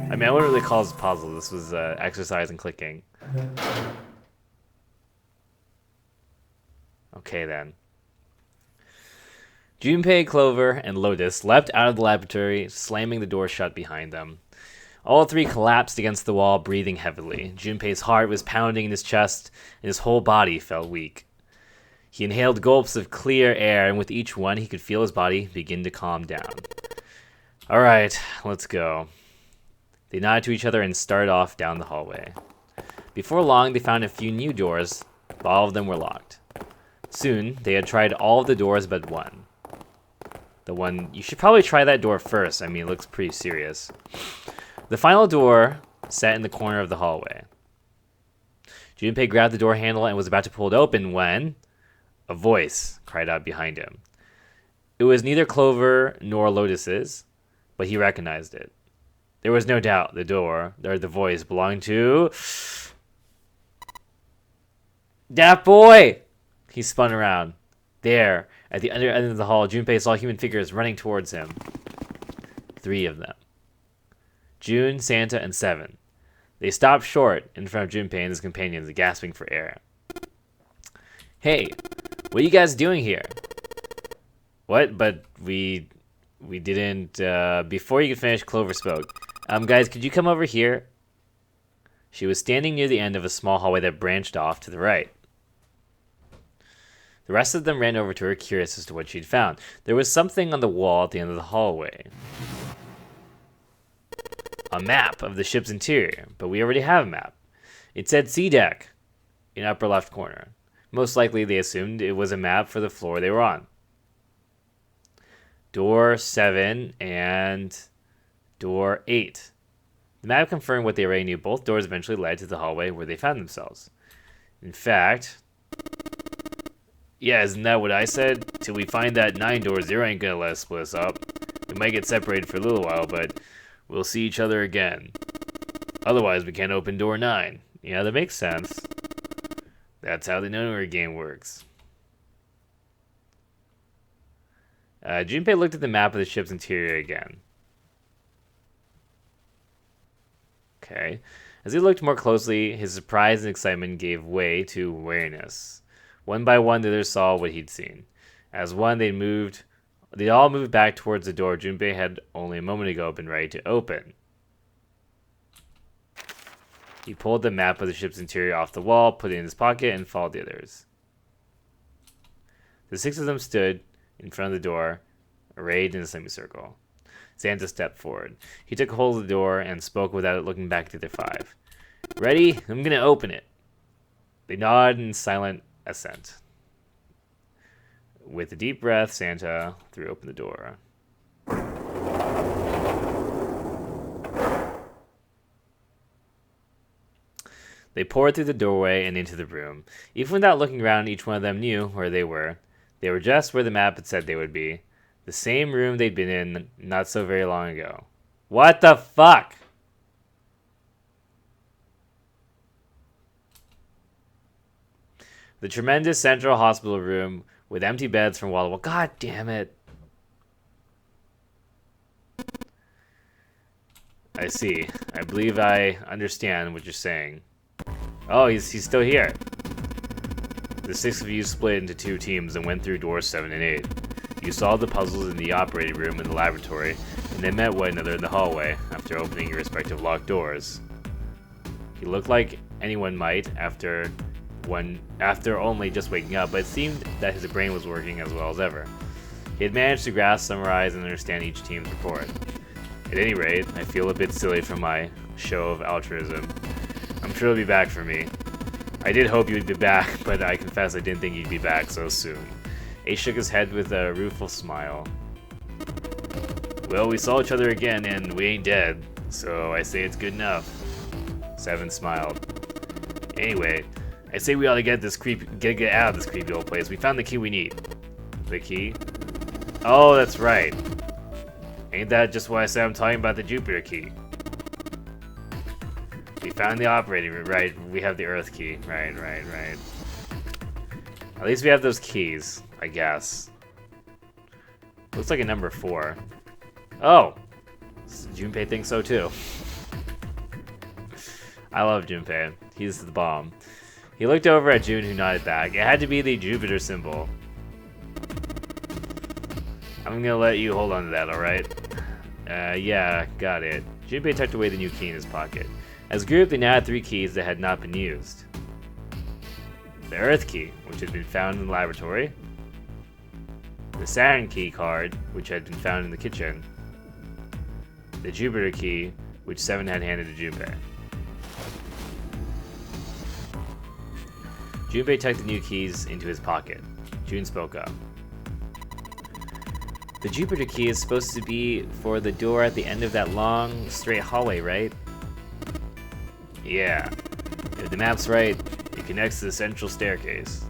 I mean, I wouldn't really call this a puzzle. This was exercise in clicking. Okay, then. Junpei, Clover, and Lotus leapt out of the laboratory, slamming the door shut behind them. All three collapsed against the wall, breathing heavily. Junpei's heart was pounding in his chest, and his whole body felt weak. He inhaled gulps of clear air, and with each one, he could feel his body begin to calm down. All right, let's go. They nodded to each other and started off down the hallway. Before long, they found a few new doors, but all of them were locked. Soon, they had tried all of the doors but one. The one... You should probably try that door first. I mean, it looks pretty serious. The final door sat in the corner of the hallway. Junpei grabbed the door handle and was about to pull it open when a voice cried out behind him. It was neither Clover nor Lotus's, but he recognized it. There was no doubt the door, or the voice, belonged to... That boy! He spun around. There, at the other end of the hall, Junpei saw human figures running towards him. 3 of them. June, Santa, and Seven. They stopped short in front of Junpei and his companions, gasping for air. Hey, what are you guys doing here? What? But we didn't... Before you could finish, Clover spoke. Guys, could you come over here? She was standing near the end of a small hallway that branched off to the right. The rest of them ran over to her, curious as to what she'd found. There was something on the wall at the end of the hallway. A map of the ship's interior, but we already have a map. It said Sea Deck in upper left corner. Most likely, they assumed it was a map for the floor they were on. Door 7 and door 8. The map confirmed what they already knew. Both doors eventually led to the hallway where they found themselves. In fact... Yeah, isn't that what I said? Till we find that 9 doors, they ain't gonna let us split us up. We might get separated for a little while, but we'll see each other again. Otherwise, we can't open door 9. Yeah, that makes sense. That's how the Nonary game works. Junpei looked at the map of the ship's interior again. Okay. As he looked more closely, his surprise and excitement gave way to wariness. One by one, the others saw what he'd seen. As one, they all moved back towards the door Junpei had only a moment ago been ready to open. He pulled the map of the ship's interior off the wall, put it in his pocket, and followed the others. The 6 of them stood in front of the door, arrayed in a semicircle. Santa stepped forward. He took hold of the door and spoke without looking back at the other 5. Ready? I'm gonna open it. They nodded in silent assent. With a deep breath, Santa threw open the door. They poured through the doorway and into the room. Even without looking around, each one of them knew where they were. They were just where the map had said they would be. The same room they'd been in not so very long ago. What the fuck? The tremendous central hospital room with empty beds from wall to wall. God damn it. I see. I believe I understand what you're saying. Oh, he's still here. The 6 of you split into 2 teams and went through doors 7 and 8. You solved the puzzles in the operating room and the laboratory, and then met one another in the hallway after opening your respective locked doors. He looked like anyone might after only just waking up, but it seemed that his brain was working as well as ever. He had managed to grasp, summarize, and understand each team's report. At any rate, I feel a bit silly for my show of altruism. I'm sure he'll be back for me. I did hope you'd be back, but I confess I didn't think you'd be back so soon. Ace shook his head with a rueful smile. Well, we saw each other again, and we ain't dead, so I say it's good enough. Seven smiled. Anyway, I say we ought to get out of this creepy old place. We found the key we need. The key? Oh, that's right. Ain't that just what I said I'm talking about the Jupiter key? We found the operating room. Right, we have the Earth key. Right. At least we have those keys, I guess. Looks like a number 4. Oh! Junpei thinks so too. I love Junpei. He's the bomb. He looked over at June, who nodded back. It had to be the Jupiter symbol. I'm gonna let you hold on to that, alright? Yeah, got it. Junpei tucked away the new key in his pocket. As a group, they now had 3 keys that had not been used. The Earth key, which had been found in the laboratory. The Saturn key card, which had been found in the kitchen. The Jupiter key, which Seven had handed to Junpei. Junpei tucked the new keys into his pocket. June spoke up. The Jupiter key is supposed to be for the door at the end of that long, straight hallway, right? Yeah. If the map's right, it connects to the central staircase.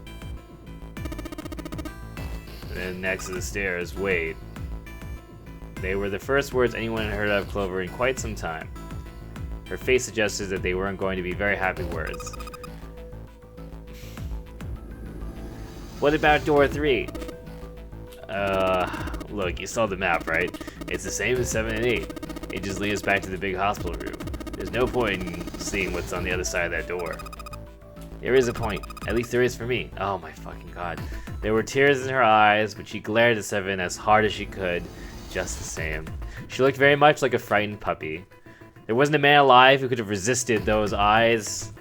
And then next to the stairs, wait. They were the first words anyone had heard of Clover in quite some time. Her face suggested that they weren't going to be very happy words. What about door 3? Look, you saw the map, right? It's the same as 7 and 8. It just leads us back to the big hospital room. There's no point in seeing what's on the other side of that door. There is a point. At least there is for me. Oh my fucking god. There were tears in her eyes, but she glared at Seven as hard as she could, just the same. She looked very much like a frightened puppy. There wasn't a man alive who could have resisted those eyes.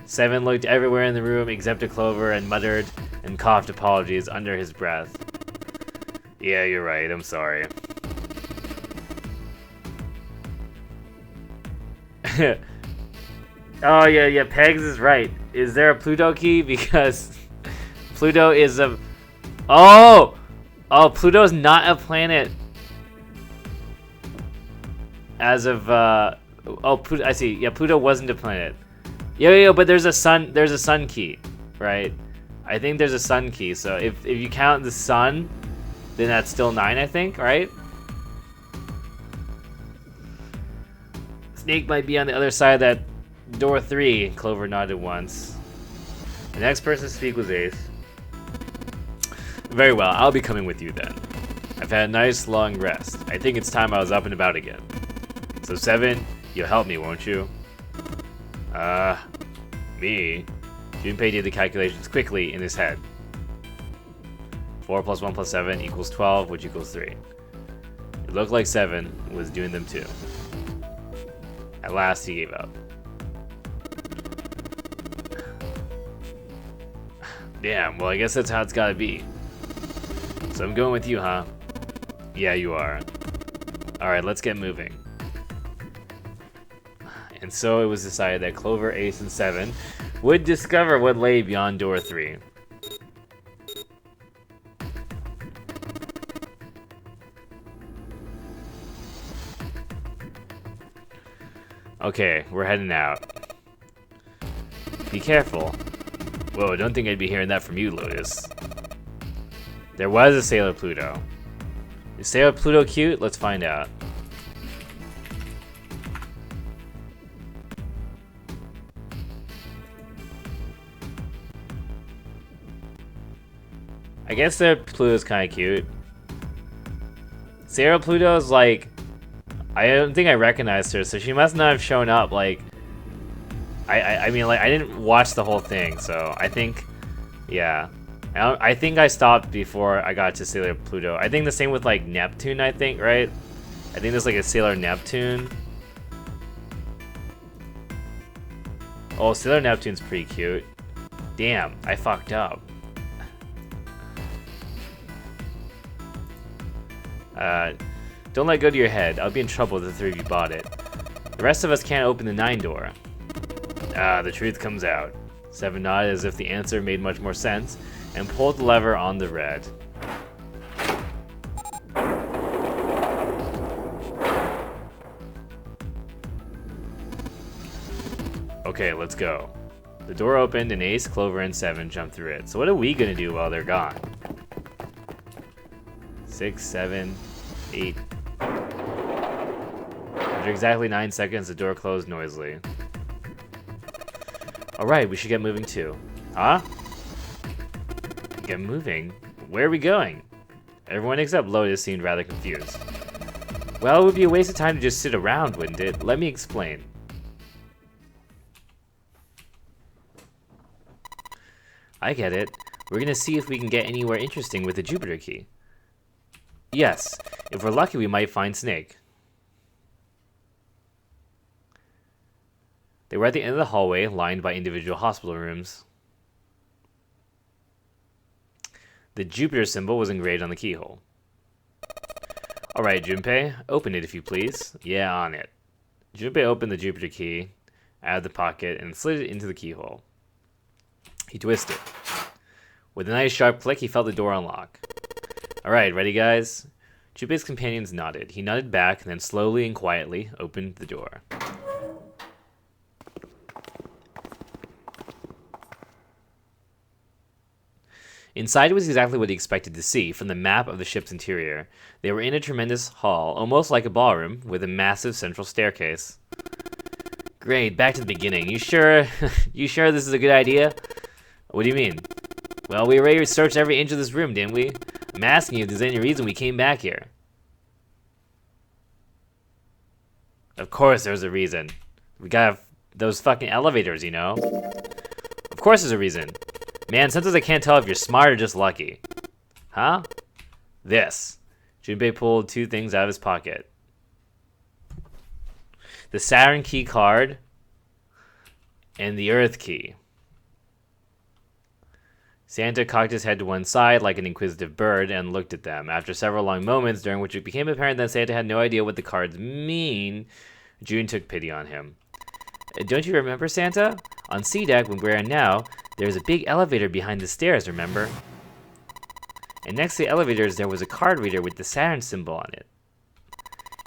Seven looked everywhere in the room except at Clover and muttered and coughed apologies under his breath. Yeah, you're right. I'm sorry. Oh, yeah, Pegs is right. Is there a Pluto key? Because Pluto is a... Oh, Pluto's not a planet. As of, Pluto, I see. Yeah, Pluto wasn't a planet. Yeah, but there's a sun key, right? I think there's a sun key, so if you count the sun, then that's still 9, I think, right? Snake might be on the other side of that door 3, Clover nodded once. The next person to speak was Ace. Very well, I'll be coming with you then. I've had a nice long rest. I think it's time I was up and about again. So 7, you'll help me, won't you? Me? Junpei did the calculations quickly in his head. 4 plus 1 plus 7 equals 12, which equals 3. It looked like 7 was doing them too. At last, he gave up. Damn, well, I guess that's how it's gotta be. So I'm going with you, huh? Yeah, you are. Alright, let's get moving. And so it was decided that Clover, Ace, and 7 would discover what lay beyond door 3. Okay, we're heading out. Be careful. Whoa, don't think I'd be hearing that from you, Lotus. There was a Sailor Pluto. Is Sailor Pluto cute? Let's find out. I guess Sailor Pluto's kind of cute. Sailor Pluto's like... I don't think I recognized her, so she must not have shown up, like... I mean, like, I didn't watch the whole thing, so I think... Yeah. I think I stopped before I got to Sailor Pluto. I think the same with, like, Neptune, I think, right? I think there's, like, a Sailor Neptune. Oh, Sailor Neptune's pretty cute. Damn, I fucked up. Don't let go to your head. I'll be in trouble if the 3 of you bought it. The rest of us can't open the 9 door. The truth comes out. 7 nodded as if the answer made much more sense, and pulled the lever on the red. Okay, let's go. The door opened and Ace, Clover, and 7 jumped through it. So what are we gonna do while they're gone? 6, 7, 8. After exactly 9 seconds, the door closed noisily. Alright, we should get moving too. Huh? Get moving? Where are we going? Everyone except Lotus seemed rather confused. Well, it would be a waste of time to just sit around, wouldn't it? Let me explain. I get it. We're gonna see if we can get anywhere interesting with the Jupiter key. Yes, if we're lucky we might find Snake. They were at the end of the hallway, lined by individual hospital rooms. The Jupiter symbol was engraved on the keyhole. Alright, Junpei, open it if you please. Yeah, on it. Junpei opened the Jupiter key out of the pocket and slid it into the keyhole. He twisted. With a nice sharp click, he felt the door unlock. Alright, ready guys? Junpei's companions nodded. He nodded back and then slowly and quietly opened the door. Inside was exactly what he expected to see from the map of the ship's interior. They were in a tremendous hall, almost like a ballroom, with a massive central staircase. Great, back to the beginning. You sure this is a good idea? What do you mean? Well, we already searched every inch of this room, didn't we? I'm asking you if there's any reason we came back here. Of course there's a reason. We got those fucking elevators, you know? Of course there's a reason. Man, sometimes I can't tell if you're smart or just lucky. Huh? This. Junpei pulled two things out of his pocket. The Saturn key card and the Earth key. Santa cocked his head to one side like an inquisitive bird and looked at them. After several long moments, during which it became apparent that Santa had no idea what the cards mean, June took pity on him. Don't you remember, Santa? On C deck, when we're in now, there's a big elevator behind the stairs, remember? And next to the elevators, there was a card reader with the Saturn symbol on it.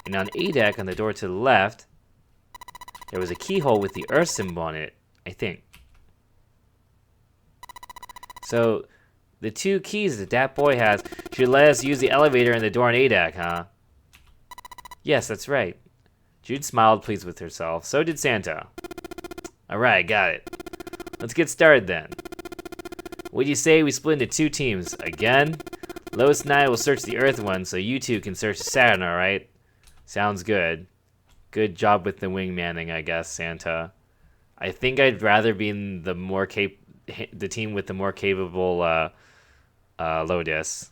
And on A deck, on the door to the left, there was a keyhole with the Earth symbol on it, I think. So, the two keys that boy has should let us use the elevator and the door on A deck, huh? Yes, that's right. Jude smiled, pleased with herself. So did Santa. Alright, got it. Let's get started then. What do you say we split into two teams? Again? Lois and I will search the Earth one, so you two can search the Saturn, alright? Sounds good. Good job with the wingmanning, I guess, Santa. I think I'd rather be in the team with the more capable Lotus.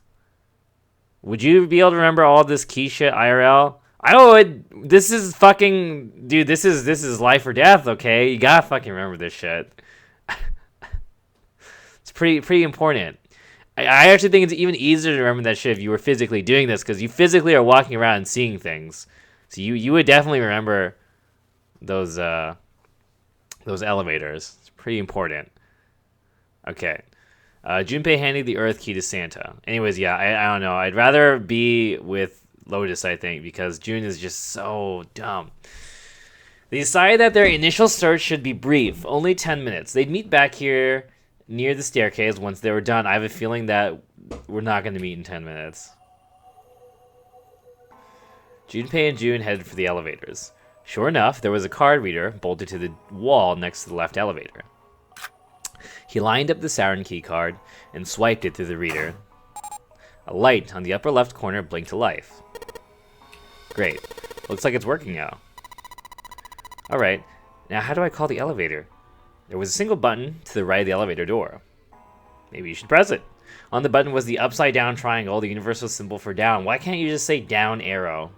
Would you be able to remember all this key shit IRL? I would. This is fucking, dude. This is life or death. Okay, you gotta fucking remember this shit. It's pretty important. I actually think it's even easier to remember that shit if you were physically doing this, because you physically are walking around and seeing things. So you would definitely remember those elevators. It's pretty important. Okay. Junpei handed the Earth key to Santa. Anyways, yeah, I don't know. I'd rather be with Lotus, I think, because June is just so dumb. They decided that their initial search should be brief, only 10 minutes. They'd meet back here near the staircase once they were done. I have a feeling that we're not going to meet in 10 minutes. Junpei and June headed for the elevators. Sure enough, there was a card reader bolted to the wall next to the left elevator. He lined up the Saturn key card and swiped it through the reader. A light on the upper left corner blinked to life. Great. Looks like it's working now. Alright, now how do I call the elevator? There was a single button to the right of the elevator door. Maybe you should press it. On the button was the upside down triangle, the universal symbol for down. Why can't you just say down arrow?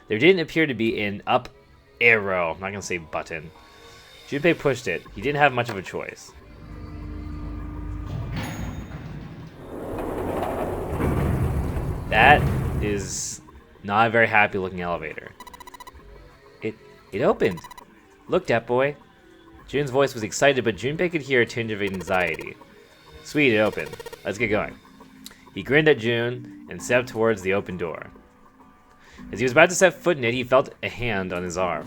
There didn't appear to be an up arrow. I'm not going to say button. Junpei pushed it. He didn't have much of a choice. That is not a very happy looking elevator. It opened. Look, that boy. June's voice was excited, but Junpei could hear a tinge of anxiety. Sweet, it opened. Let's get going. He grinned at June and stepped towards the open door. As he was about to set foot in it, he felt a hand on his arm.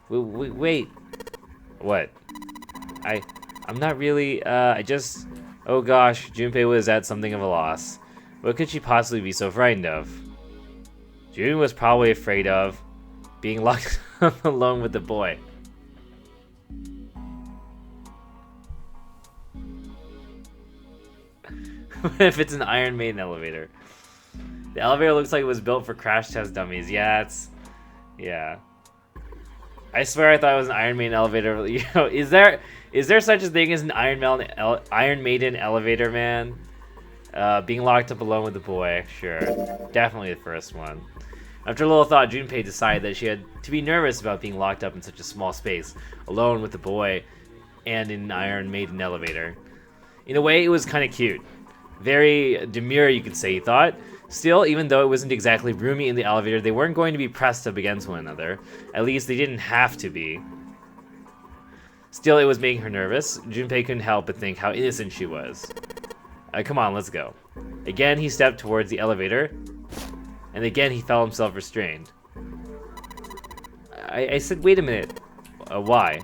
Wait. What? I'm not really, Oh gosh, Junpei was at something of a loss. What could she possibly be so frightened of? June was probably afraid of being locked alone with the boy. What if it's an Iron Maiden elevator? The elevator looks like it was built for crash test dummies. Yeah. I swear I thought it was an Iron Maiden elevator. You know, is there such a thing as an Iron Maiden elevator, man? Being locked up alone with the boy, sure. Definitely the first one. After a little thought, Junpei decided that she had to be nervous about being locked up in such a small space, alone with the boy, and in an Iron Maiden elevator. In a way, it was kind of cute. Very demure, you could say, he thought. Still, even though it wasn't exactly roomy in the elevator, they weren't going to be pressed up against one another. At least they didn't have to be. Still, it was making her nervous. Junpei couldn't help but think how innocent she was. Come on, let's go. Again, he stepped towards the elevator, and again he felt himself restrained. I said, wait a minute. Why?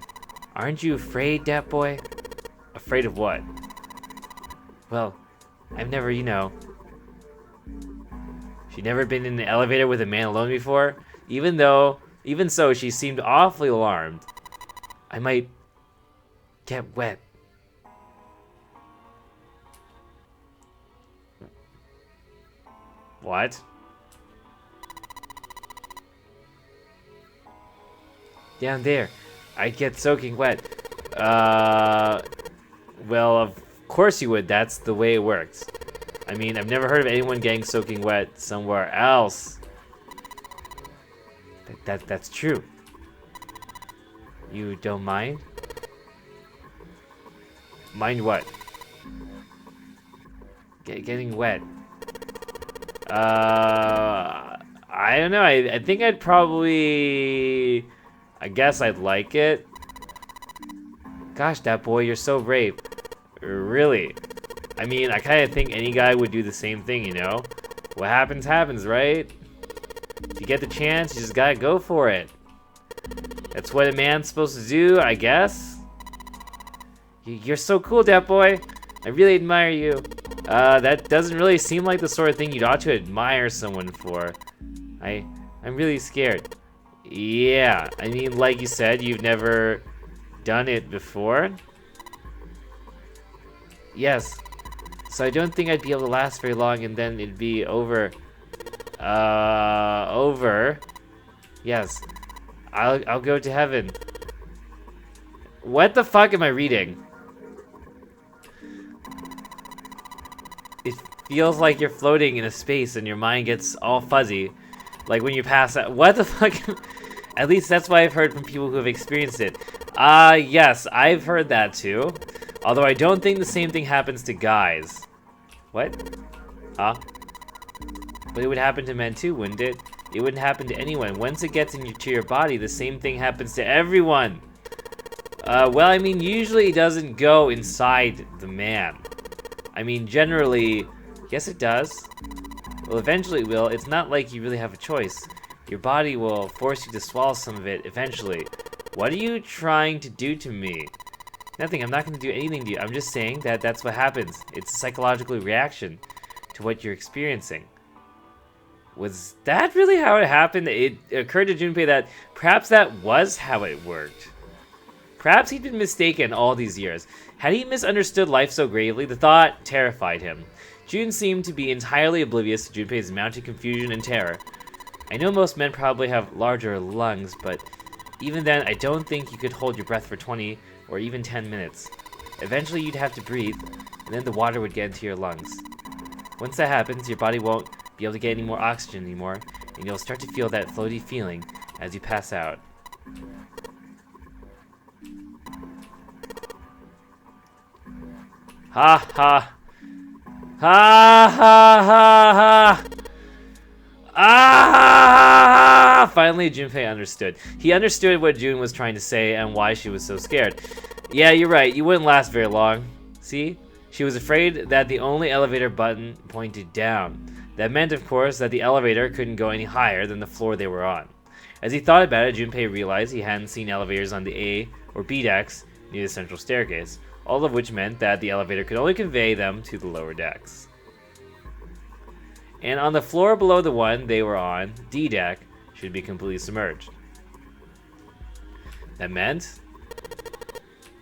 Aren't you afraid, dat boy? Afraid of what? Well, I've never, you know... She'd never been in an elevator with a man alone before. Even so, she seemed awfully alarmed. I might get wet. What? Down there. I'd get soaking wet. Well, of course you would. That's the way it works. I mean, I've never heard of anyone getting soaking wet somewhere else. That's true. You don't mind? Mind what? Getting wet. I don't know. I think I'd probably... I guess I'd like it. Gosh, that boy, you're so brave. Really? I mean, I kind of think any guy would do the same thing, you know? What happens, happens, right? If you get the chance, you just gotta go for it. That's what a man's supposed to do, I guess. You're so cool, that boy. I really admire you. That doesn't really seem like the sort of thing you'd ought to admire someone for. I'm really scared. Yeah, I mean, like you said, you've never done it before. Yes. So I don't think I'd be able to last very long, and then it'd be over. Over. Yes. I'll go to heaven. What the fuck am I reading? It feels like you're floating in a space and your mind gets all fuzzy. Like when you pass out. What the fuck? At least that's what I've heard from people who have experienced it. Yes, I've heard that too. Although I don't think the same thing happens to guys. What? But it would happen to men too, wouldn't it? It wouldn't happen to anyone. Once it gets into your body, the same thing happens to everyone. Well, I mean, usually it doesn't go inside the man. I mean, generally, yes it does. Well, eventually it will. It's not like you really have a choice. Your body will force you to swallow some of it eventually. What are you trying to do to me? Nothing, I'm not going to do anything to you. I'm just saying that that's what happens. It's a psychological reaction to what you're experiencing. Was that really how it happened? It occurred to Junpei that perhaps that was how it worked. Perhaps he'd been mistaken all these years. Had he misunderstood life so gravely? The thought terrified him. Jun seemed to be entirely oblivious to Junpei's mounting confusion and terror. I know most men probably have larger lungs, but even then, I don't think you could hold your breath for 20 or even 10 minutes. Eventually, you'd have to breathe, and then the water would get into your lungs. Once that happens, your body won't be able to get any more oxygen anymore, and you'll start to feel that floaty feeling as you pass out. Ha ha. Ha ha ha ha. Ah! Finally, Junpei understood. He understood what Jun was trying to say and why she was so scared. Yeah, you're right. You wouldn't last very long. See? She was afraid that the only elevator button pointed down. That meant, of course, that the elevator couldn't go any higher than the floor they were on. As he thought about it, Junpei realized he hadn't seen elevators on the A or B decks near the central staircase, all of which meant that the elevator could only convey them to the lower decks. And on the floor below the one they were on, D deck, should be completely submerged. That meant...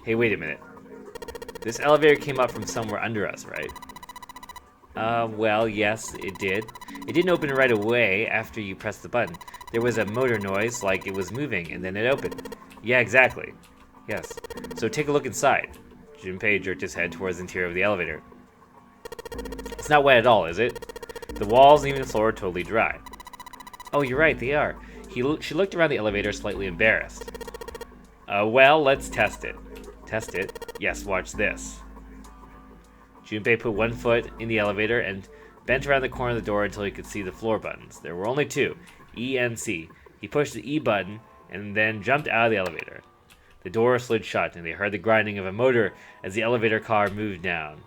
Hey, wait a minute. This elevator came up from somewhere under us, right? Well, yes, it did. It didn't open right away after you pressed the button. There was a motor noise, like it was moving, and then it opened. Yeah, exactly. Yes. So take a look inside. Junpei jerked his head towards the interior of the elevator. It's not wet at all, is it? The walls and even the floor are totally dry. Oh, you're right, they are. She looked around the elevator, slightly embarrassed. Well, let's test it. Test it? Yes, watch this. Junpei put one foot in the elevator and bent around the corner of the door until he could see the floor buttons. There were only two, E and C. He pushed the E button and then jumped out of the elevator. The door slid shut, and they heard the grinding of a motor as the elevator car moved down.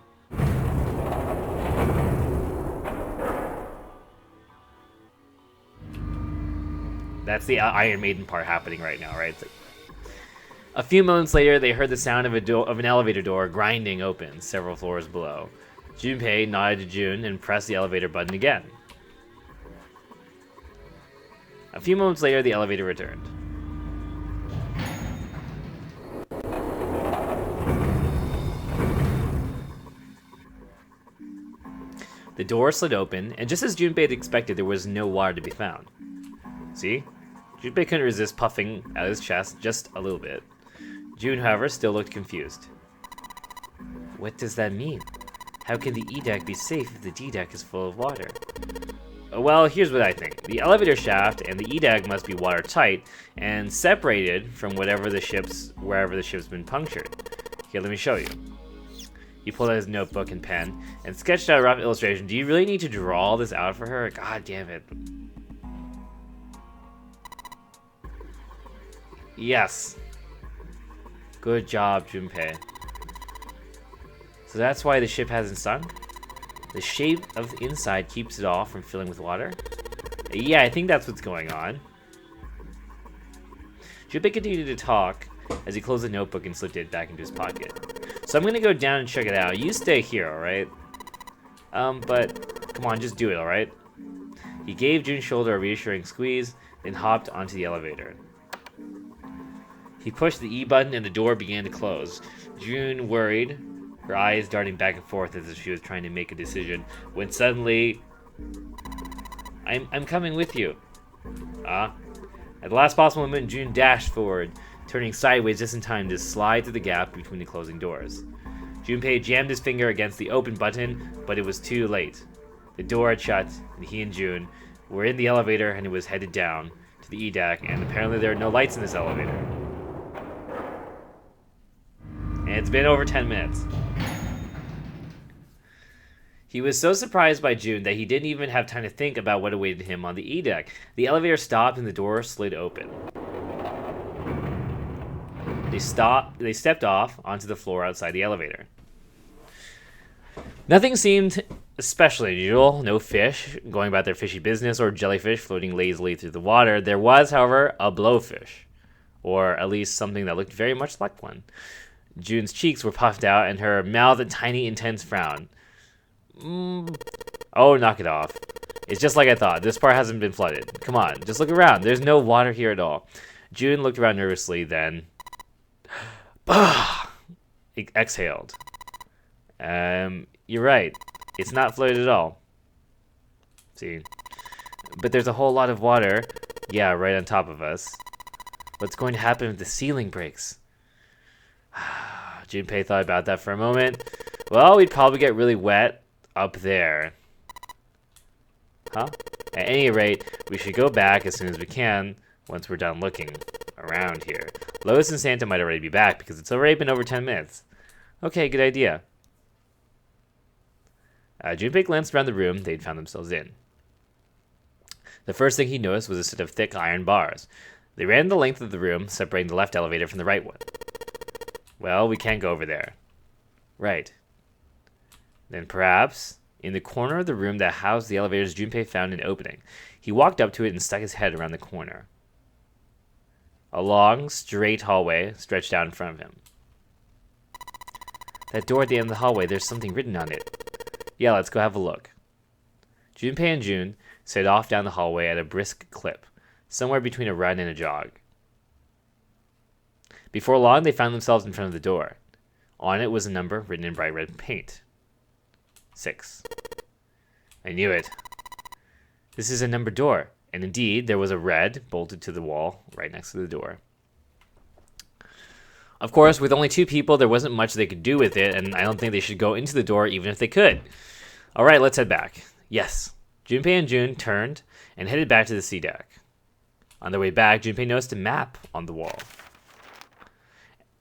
That's the Iron Maiden part happening right now, right? A few moments later, they heard the sound of an elevator door grinding open several floors below. Junpei nodded to June and pressed the elevator button again. A few moments later, the elevator returned. The door slid open, and just as Junpei had expected, there was no water to be found. See? Junpei couldn't resist puffing out his chest just a little bit. June, however, still looked confused. What does that mean? How can the E-deck be safe if the D-deck is full of water? Well, here's what I think. The elevator shaft and the E-deck must be watertight and separated from wherever the ship's been punctured. Here, let me show you. He pulled out his notebook and pen and sketched out a rough illustration. Do you really need to draw this out for her? God damn it. Yes. Good job, Junpei. So that's why the ship hasn't sunk? The shape of the inside keeps it all from filling with water? Yeah, I think that's what's going on. Junpei continued to talk as he closed the notebook and slipped it back into his pocket. So I'm gonna go down and check it out. You stay here, alright? But come on, just do it, alright? He gave June's shoulder a reassuring squeeze, then hopped onto the elevator. He pushed the E button and the door began to close. June worried, her eyes darting back and forth as if she was trying to make a decision, when suddenly... I'm coming with you. At the last possible moment, June dashed forward, turning sideways just in time to slide through the gap between the closing doors. Junpei jammed his finger against the open button, but it was too late. The door had shut, and he and June were in the elevator, and it was headed down to the E-deck, and apparently there are no lights in this elevator. And it's been over 10 minutes. He was so surprised by June that he didn't even have time to think about what awaited him on the E-deck. The elevator stopped and the door slid open. They stepped off onto the floor outside the elevator. Nothing seemed especially unusual. No fish going about their fishy business or jellyfish floating lazily through the water. There was, however, a blowfish. Or at least something that looked very much like one. June's cheeks were puffed out and her mouth a tiny, intense frown. Oh, knock it off. It's just like I thought. This part hasn't been flooded. Come on, just look around. There's no water here at all. June looked around nervously, then... exhaled. You're right. It's not flooded at all. See? But there's a whole lot of water. Yeah, right on top of us. What's going to happen if the ceiling breaks? Junpei thought about that for a moment. Well, we'd probably get really wet up there. Huh? At any rate, we should go back as soon as we can once we're done looking around here. Lois and Santa might already be back because it's already been over 10 minutes. Okay, good idea. Junpei glanced around the room they'd found themselves in. The first thing he noticed was a set of thick iron bars. They ran the length of the room, separating the left elevator from the right one. Well, we can't go over there. Right. Then perhaps, in the corner of the room that housed the elevators, Junpei found an opening. He walked up to it and stuck his head around the corner. A long, straight hallway stretched out in front of him. That door at the end of the hallway, there's something written on it. Yeah, let's go have a look. Junpei and June set off down the hallway at a brisk clip, somewhere between a run and a jog. Before long, they found themselves in front of the door. On it was a number written in bright red paint. 6. I knew it. This is a numbered door. And indeed, there was a red bolted to the wall right next to the door. Of course, with only 2 people, there wasn't much they could do with it, and I don't think they should go into the door even if they could. Alright, let's head back. Yes. Junpei and Jun turned and headed back to the sea deck. On their way back, Junpei noticed a map on the wall.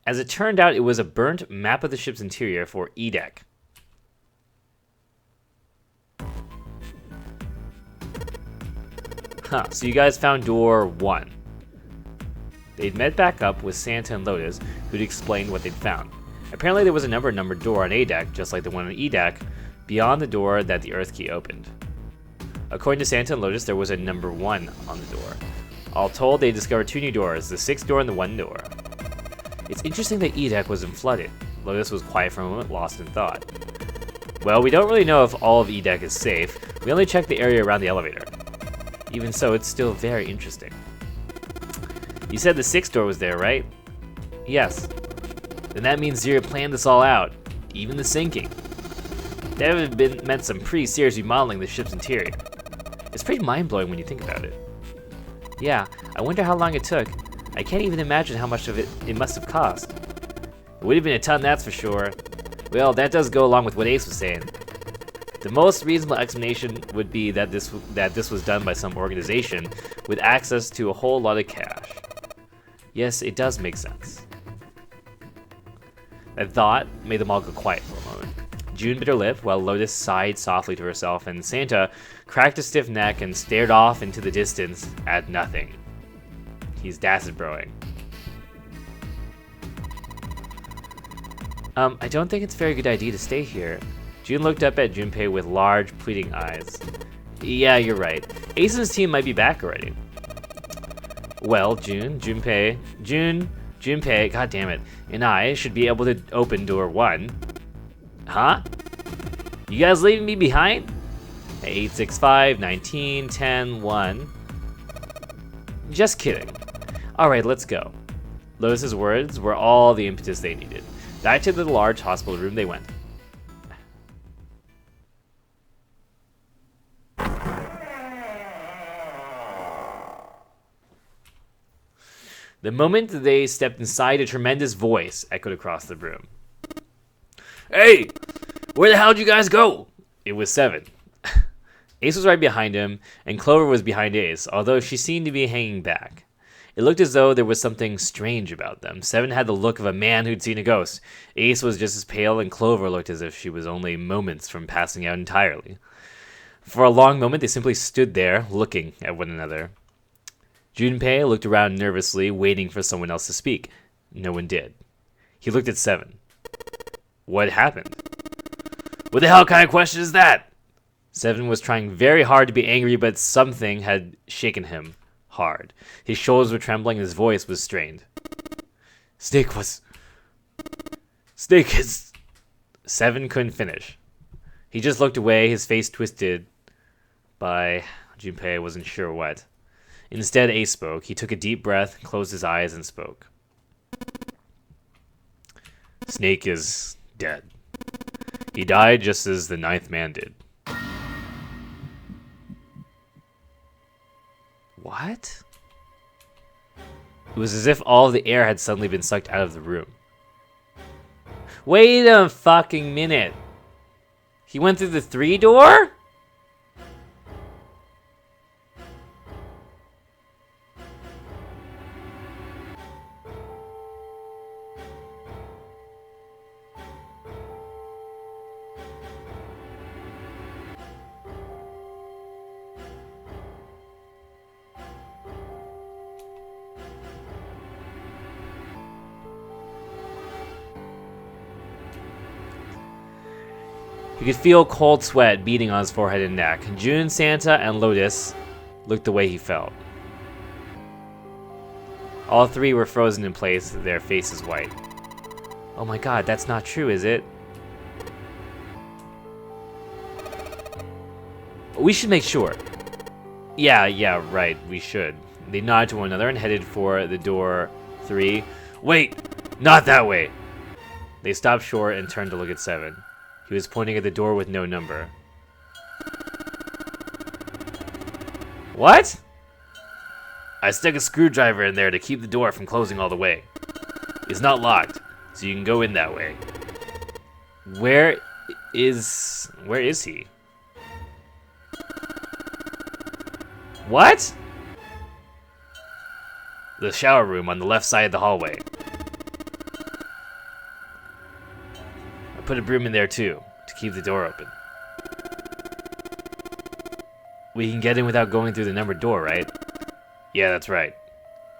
As it turned out, it was a burnt map of the ship's interior for E-Deck. Huh, so you guys found door 1. They'd met back up with Santa and Lotus, who'd explained what they'd found. Apparently there was a numbered door on A-Deck, just like the one on E-Deck, beyond the door that the Earth Key opened. According to Santa and Lotus, there was a number 1 on the door. All told, they discovered 2 new doors, the 6th door and the 1 door. It's interesting that E-Deck wasn't flooded. Lotus was quiet for a moment, lost in thought. Well, we don't really know if all of E-Deck is safe. We only checked the area around the elevator. Even so, it's still very interesting. You said the 6th door was there, right? Yes. Then that means Zero planned this all out, even the sinking. That would have meant some pretty serious remodeling of the ship's interior. It's pretty mind-blowing when you think about it. Yeah, I wonder how long it took. I can't even imagine how much of it must have cost. It would have been a ton, that's for sure. Well, that does go along with what Ace was saying. The most reasonable explanation would be that this was done by some organization with access to a whole lot of cash. Yes, it does make sense. That thought made them all go quiet for a moment. June bit her lip while Lotus sighed softly to herself, and Santa cracked a stiff neck and stared off into the distance at nothing. He's dacid broing. I don't think it's a very good idea to stay here. June looked up at Junpei with large, pleading eyes. Yeah, you're right. Ace and his team might be back already. Well, Junpei, god damn it, and I should be able to open door 1. Huh? You guys leaving me behind? 865, 19, 10, 1. Just kidding. Alright, let's go. Lotus's words were all the impetus they needed. Back to the large hospital room they went. The moment they stepped inside, a tremendous voice echoed across the room. Hey! Where the hell did you guys go? It was 7. Ace was right behind him, and Clover was behind Ace, although she seemed to be hanging back. It looked as though there was something strange about them. 7 had the look of a man who'd seen a ghost. Ace was just as pale, and Clover looked as if she was only moments from passing out entirely. For a long moment, they simply stood there, looking at one another. Junpei looked around nervously, waiting for someone else to speak. No one did. He looked at 7. What happened? What the hell kind of question is that? 7 was trying very hard to be angry, but something had shaken him hard. His shoulders were trembling and his voice was strained. Snake is... 7 couldn't finish. He just looked away, his face twisted by Junpei wasn't sure what. Instead, Ace spoke. He took a deep breath, closed his eyes, and spoke. Snake is dead. He died just as the 9th man did. What? It was as if all of the air had suddenly been sucked out of the room. Wait a fucking minute. He went through the 3 door? You could feel cold sweat beading on his forehead and neck. June, Santa, and Lotus looked the way he felt. All 3 were frozen in place, their faces white. Oh my god, that's not true, is it? We should make sure. Yeah, right, we should. They nodded to one another and headed for the door 3. Wait, not that way! They stopped short and turned to look at 7. He was pointing at the door with no number. What? I stuck a screwdriver in there to keep the door from closing all the way. It's not locked, so you can go in that way. Where is he? What? The shower room on the left side of the hallway. I put a broom in there too, to keep the door open. We can get in without going through the numbered door, right? Yeah, that's right.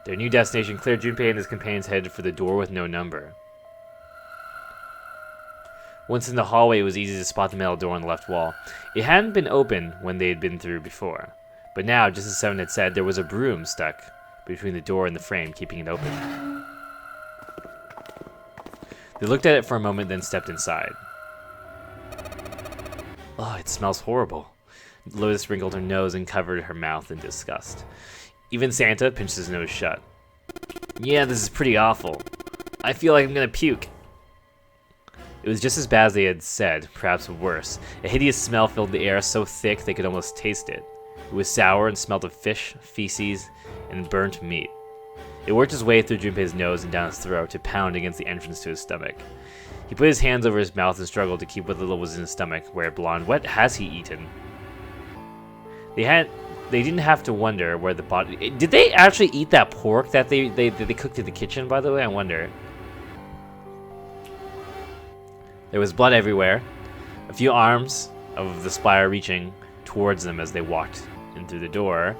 Their new destination cleared, Junpei and his companions headed for the door with no number. Once in the hallway, it was easy to spot the metal door on the left wall. It hadn't been open when they had been through before. But now, just as Seven had said, there was a broom stuck between the door and the frame, keeping it open. They looked at it for a moment, then stepped inside. Oh, it smells horrible. Lotus wrinkled her nose and covered her mouth in disgust. Even Santa pinched his nose shut. Yeah, this is pretty awful. I feel like I'm gonna puke. It was just as bad as they had said, perhaps worse. A hideous smell filled the air, so thick they could almost taste it. It was sour and smelled of fish, feces, and burnt meat. It worked its way through Junpei's nose and down his throat to pound against the entrance to his stomach. He put his hands over his mouth and struggled to keep what little was in his stomach, where it belonged. What has he eaten? They didn't have to wonder where the body... Did they actually eat that pork that they cooked in the kitchen, by the way? I wonder. There was blood everywhere. A few arms of the spire reaching towards them as they walked in through the door.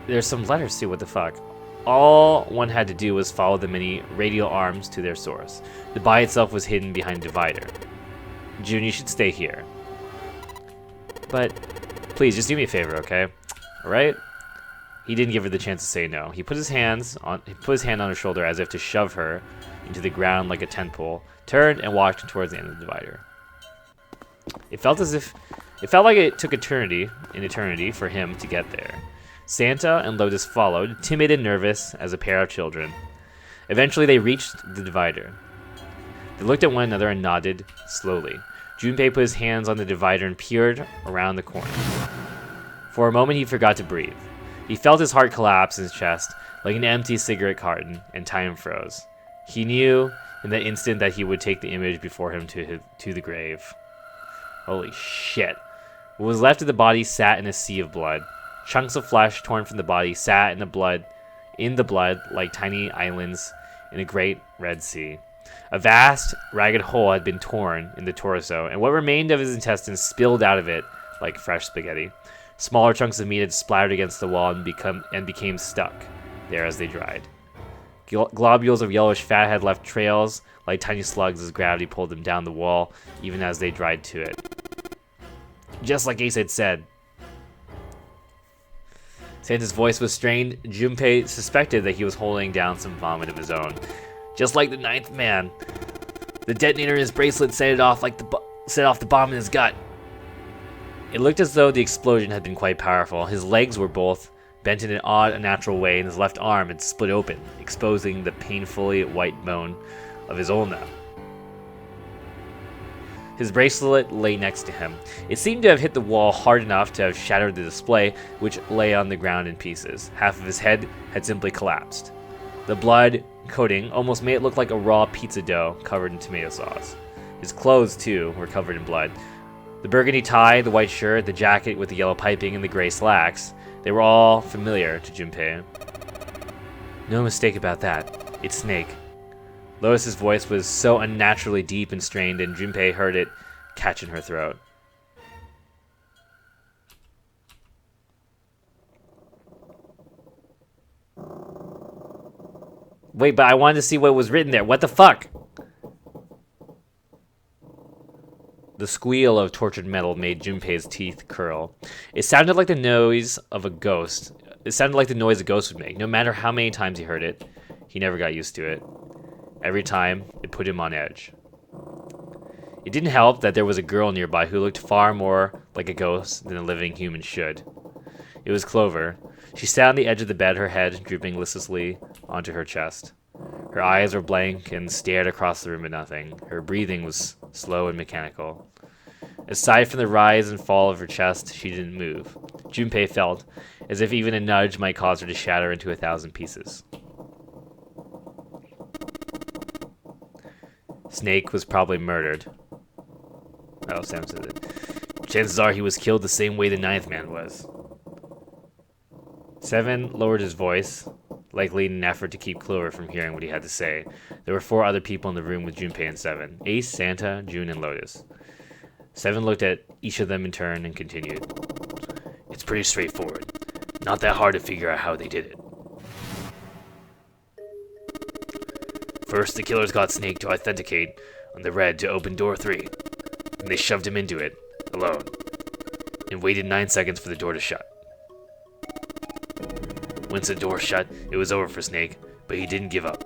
There's some letters too, what the fuck. All one had to do was follow the many radial arms to their source. The body itself was hidden behind a divider. June, you should stay here. But please, just do me a favor, okay? Alright? He didn't give her the chance to say no. He put his hand on her shoulder as if to shove her into the ground like a tent pole, turned and walked towards the end of the divider. It felt like it took an eternity for him to get there. Santa and Lotus followed, timid and nervous as a pair of children. Eventually they reached the divider. They looked at one another and nodded slowly. Junpei put his hands on the divider and peered around the corner. For a moment he forgot to breathe. He felt his heart collapse in his chest like an empty cigarette carton, and time froze. He knew in that instant that he would take the image before him to the grave. Holy shit. What was left of the body sat in a sea of blood. Chunks of flesh torn from the body sat in the blood like tiny islands in a great Red Sea. A vast, ragged hole had been torn in the torso, and what remained of his intestines spilled out of it like fresh spaghetti. Smaller chunks of meat had splattered against the wall and became stuck there as they dried. Globules of yellowish fat had left trails like tiny slugs as gravity pulled them down the wall, even as they dried to it. Just like Ace had said. Santa's voice was strained. Junpei suspected that he was holding down some vomit of his own. Just like the ninth man. The detonator in his bracelet set off the bomb in his gut. It looked as though the explosion had been quite powerful. His legs were both bent in an odd, unnatural way, and his left arm had split open, exposing the painfully white bone of his ulna. His bracelet lay next to him. It seemed to have hit the wall hard enough to have shattered the display, which lay on the ground in pieces. Half of his head had simply collapsed. The blood coating almost made it look like a raw pizza dough covered in tomato sauce. His clothes, too, were covered in blood. The burgundy tie, the white shirt, the jacket with the yellow piping, and the gray slacks, they were all familiar to Junpei. No mistake about that. It's Snake. Lotus's voice was so unnaturally deep and strained, and Junpei heard it catch in her throat. Wait, but I wanted to see what was written there. What the fuck? The squeal of tortured metal made Junpei's teeth curl. It sounded like the noise of a ghost. It sounded like the noise a ghost would make. No matter how many times he heard it, he never got used to it. Every time, it put him on edge. It didn't help that there was a girl nearby who looked far more like a ghost than a living human should. It was Clover. She sat on the edge of the bed, her head drooping listlessly onto her chest. Her eyes were blank and stared across the room at nothing. Her breathing was slow and mechanical. Aside from the rise and fall of her chest, she didn't move. Junpei felt as if even a nudge might cause her to shatter into 1,000 pieces. Snake was probably murdered. Oh, Sam said it. Chances are he was killed the same way the ninth man was. 7 lowered his voice, likely in an effort to keep Clover from hearing what he had to say. There were 4 other people in the room with Junpei and 7. Ace, Santa, June, and Lotus. 7 looked at each of them in turn and continued. It's pretty straightforward. Not that hard to figure out how they did it. First, the killers got Snake to authenticate on the red to open door 3. Then they shoved him into it, alone, and waited 9 seconds for the door to shut. Once the door shut, it was over for Snake, but he didn't give up.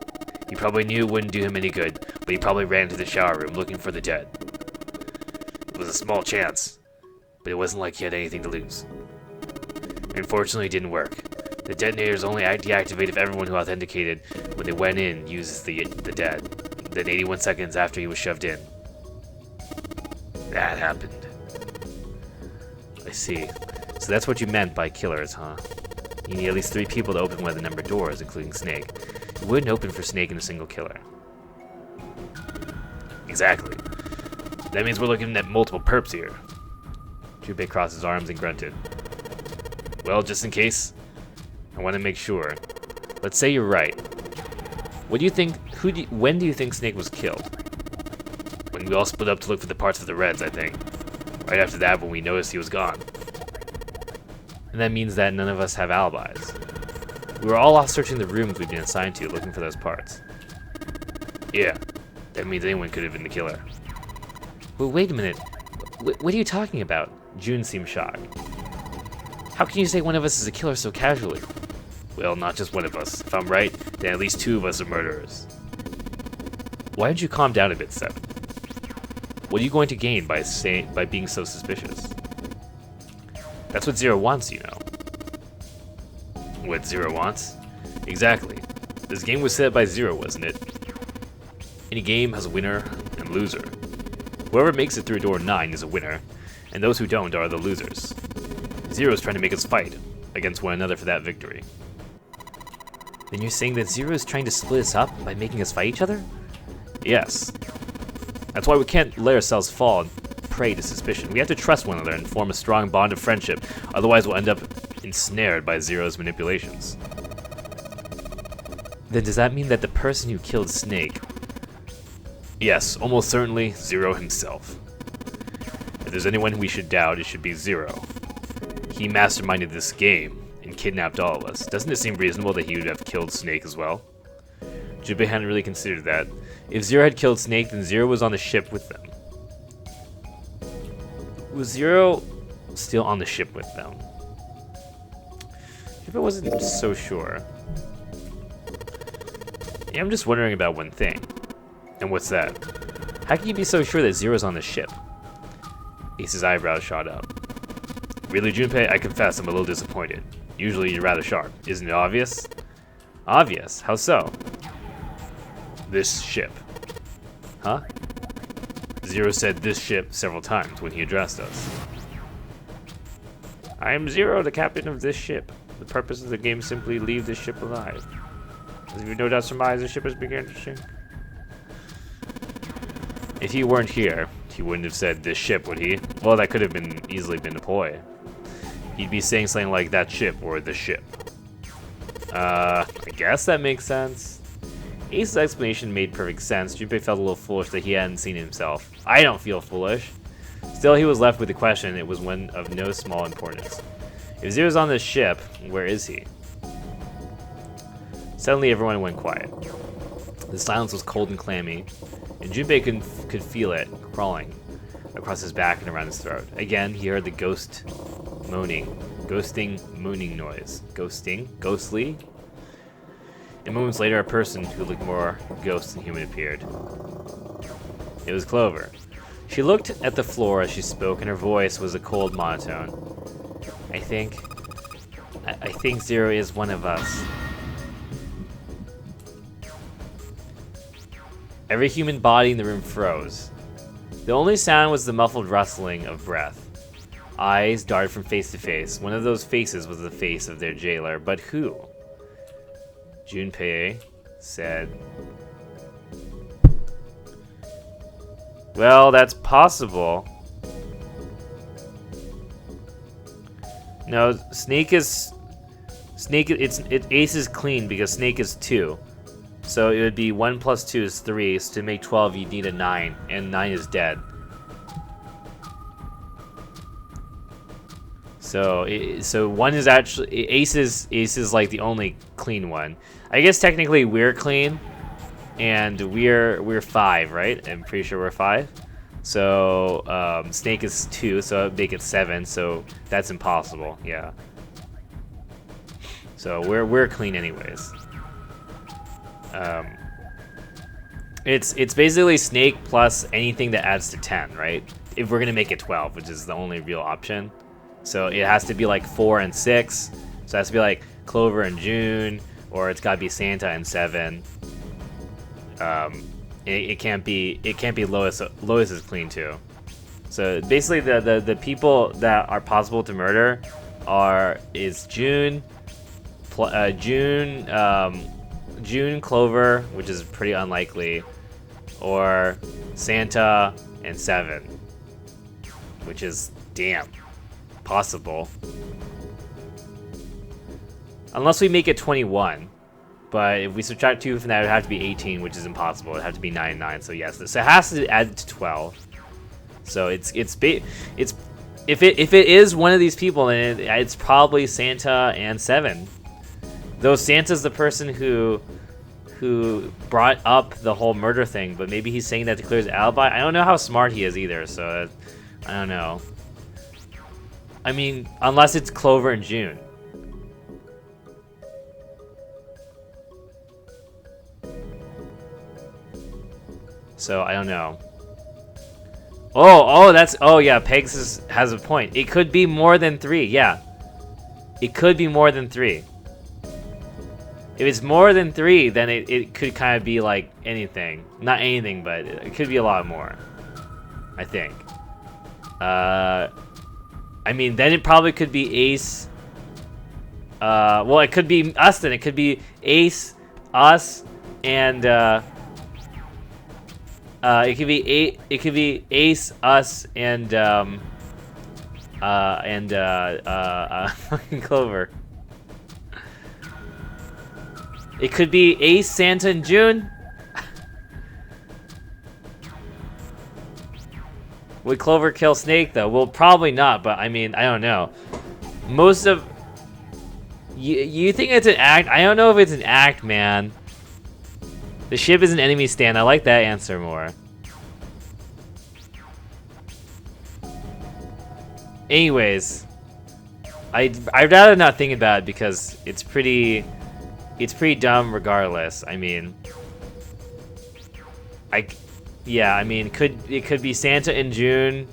He probably knew it wouldn't do him any good, but he probably ran to the shower room looking for the dead. It was a small chance, but it wasn't like he had anything to lose. Unfortunately, it didn't work. The detonators only deactivate if everyone who authenticated when they went in uses the dead. Then 81 seconds after he was shoved in. That happened. I see. So that's what you meant by killers, huh? You need at least 3 people to open one of the numbered doors, including Snake. It wouldn't open for Snake and a single killer. Exactly. That means we're looking at multiple perps here. Junpei crossed his arms and grunted. Well, just in case, I want to make sure. Let's say you're right. What do you think? When do you think Snake was killed? When we all split up to look for the parts of the Reds, I think. Right after that, when we noticed he was gone. And that means that none of us have alibis. We were all off searching the rooms we've been assigned to, looking for those parts. Yeah, that means anyone could have been the killer. Well, wait a minute. What are you talking about? June seemed shocked. How can you say one of us is a killer so casually? Well, not just one of us. If I'm right, then at least 2 of us are murderers. Why don't you calm down a bit, Seth? What are you going to gain by being so suspicious? That's what Zero wants, you know. What Zero wants? Exactly. This game was set up by Zero, wasn't it? Any game has a winner and loser. Whoever makes it through door 9 is a winner, and those who don't are the losers. Zero is trying to make us fight against one another for that victory. Then you're saying that Zero is trying to split us up by making us fight each other? Yes. That's why we can't let ourselves fall and prey to suspicion. We have to trust one another and form a strong bond of friendship, otherwise we'll end up ensnared by Zero's manipulations. Then does that mean that the person who killed Snake... Yes, almost certainly Zero himself. If there's anyone we should doubt, it should be Zero. He masterminded this game and kidnapped all of us. Doesn't it seem reasonable that he would have killed Snake as well? Junpei hadn't really considered that. If Zero had killed Snake, then Zero was on the ship with them. Was Zero still on the ship with them? Junpei wasn't so sure. Yeah, I'm just wondering about one thing. And what's that? How can you be so sure that Zero's on the ship? Ace's eyebrows shot up. Really, Junpei? I confess I'm a little disappointed. Usually you're rather sharp. Isn't it obvious? Obvious? How so? This ship. Huh? Zero said this ship several times when he addressed us. I am Zero, the captain of this ship. The purpose of the game is simply leave this ship alive. As you no doubt surmise, the ship is beginning to sink. If he weren't here, he wouldn't have said this ship, would he? Well, that could have easily been a ploy. He'd be saying something like that ship or the ship. I guess that makes sense. Ace's explanation made perfect sense. Junpei felt a little foolish that he hadn't seen it himself. I don't feel foolish. Still, he was left with the question. It was one of no small importance. If Zero's on this ship, where is he? Suddenly, everyone went quiet. The silence was cold and clammy, and Junpei could feel it crawling across his back and around his throat. Again, he heard the ghosting, mooning noise. Ghostly? And moments later, a person who looked more ghost than human appeared. It was Clover. She looked at the floor as she spoke, and her voice was a cold monotone. I think Zero is one of us. Every human body in the room froze. The only sound was the muffled rustling of breath. Eyes darted from face to face. One of those faces was the face of their jailer, but who? Junpei said, well, that's possible. No, Ace is clean because Snake is 2. So it would be 1 plus 2 is 3, so to make 12 you need a 9, and 9 is dead. So 1 is actually Ace is like the only clean one. I guess technically we're clean, and we're 5, right? I'm pretty sure we're 5. So Snake is 2, so it'd make it 7. So that's impossible. Yeah. So we're clean anyways. It's basically Snake plus anything that adds to 10, right? If we're gonna make it 12, which is the only real option. So it has to be like 4 and 6. So it has to be like Clover and June, or it's gotta be Santa and 7. It can't be Lois. Lois is clean too. So basically the people that are possible to murder is June, June, Clover, which is pretty unlikely, or Santa and 7, which is damn possible. Unless we make it 21, but if we subtract 2 from that, it would have to be 18, which is impossible. It would have to be 9 and 9. So yes, so it has to add to 12. So if it is one of these people, then it's probably Santa and 7. Though Santa's the person who brought up the whole murder thing, but maybe he's saying that to clear his alibi. I don't know how smart he is either, so I don't know. I mean, unless it's Clover and June. So I don't know. Oh yeah, Pegs has a point. It could be more than 3. Yeah, it could be more than 3. If it's more than 3, then it could kind of be like anything. Not anything, but it could be a lot more, I think. I mean, then it probably could be Ace. Well, it could be us then. It could be Ace, us, and it could be Ace, us, and fucking Clover. It could be Ace, Santa, and June. Would Clover kill Snake though? Well, probably not. But I mean, I don't know. Most of you think it's an act? I don't know if it's an act, man. The ship is an enemy stand. I like that answer more. Anyways, I'd rather not think about it because it's pretty dumb regardless. I mean, yeah, I mean, it could be Santa in June.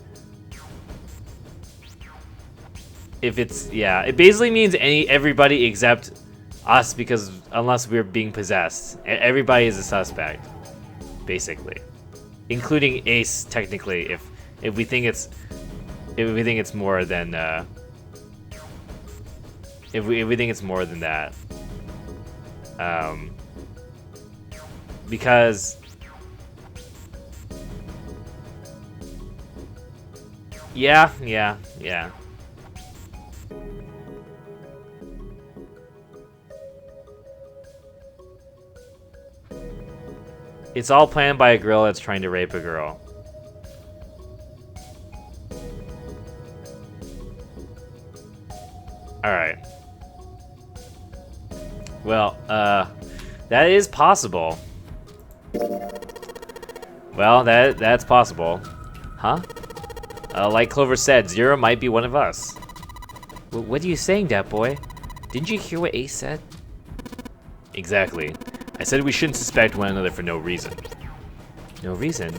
If it's, yeah, it basically means everybody except us, because unless we're being possessed, everybody is a suspect, basically, including Ace technically. If we think it's more than if we think it's more than that, because yeah. It's all planned by a girl that's trying to rape a girl. Alright. Well, that is possible. Well, that's possible. Huh? Like Clover said, Zero might be one of us. What are you saying, that boy? Didn't you hear what Ace said? Exactly. I said we shouldn't suspect one another for no reason. No reason?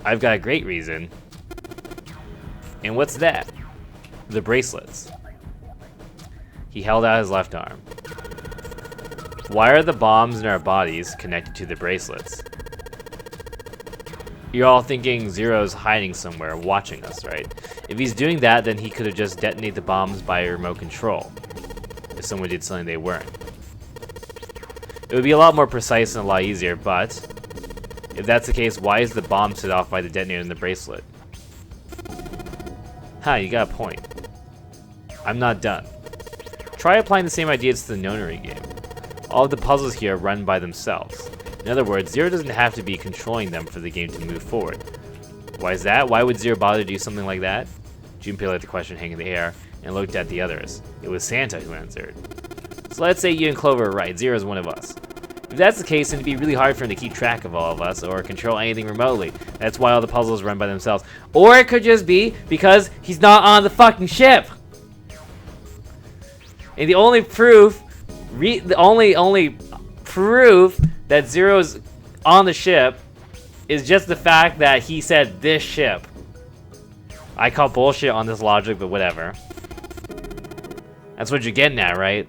I've got a great reason. And what's that? The bracelets. He held out his left arm. Why are the bombs in our bodies connected to the bracelets? You're all thinking Zero's hiding somewhere, watching us, right? If he's doing that, then he could have just detonated the bombs by remote control. If someone did something they weren't. It would be a lot more precise and a lot easier, but if that's the case, why is the bomb set off by the detonator in the bracelet? Ha, you got a point. I'm not done. Try applying the same ideas to the nonary game. All of the puzzles here run by themselves. In other words, Zero doesn't have to be controlling them for the game to move forward. Why is that? Why would Zero bother to do something like that? Junpei let the question hang in the air and looked at the others. It was Santa who answered. So let's say you and Clover are right. Zero is one of us. If that's the case, then it'd be really hard for him to keep track of all of us or control anything remotely. That's why all the puzzles run by themselves. Or it could just be because he's not on the fucking ship. And the only proof, the only proof that Zero's on the ship is just the fact that he said this ship. I call bullshit on this logic, but whatever. That's what you're getting at, right?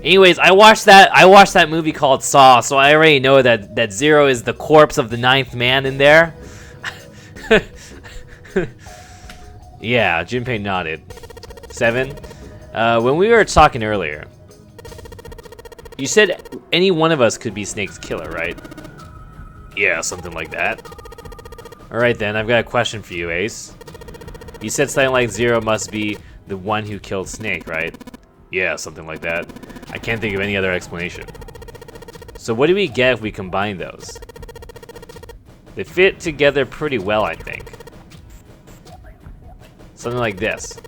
Anyways, I watched that movie called Saw, so I already know that Zero is the corpse of the 9th man in there. Yeah, Junpei nodded. 7. When we were talking earlier, you said any one of us could be Snake's killer, right? Yeah, something like that. Alright then, I've got a question for you, Ace. You said something like Zero must be the one who killed Snake, right? Yeah, something like that. I can't think of any other explanation. So what do we get if we combine those? They fit together pretty well, I think. Something like this.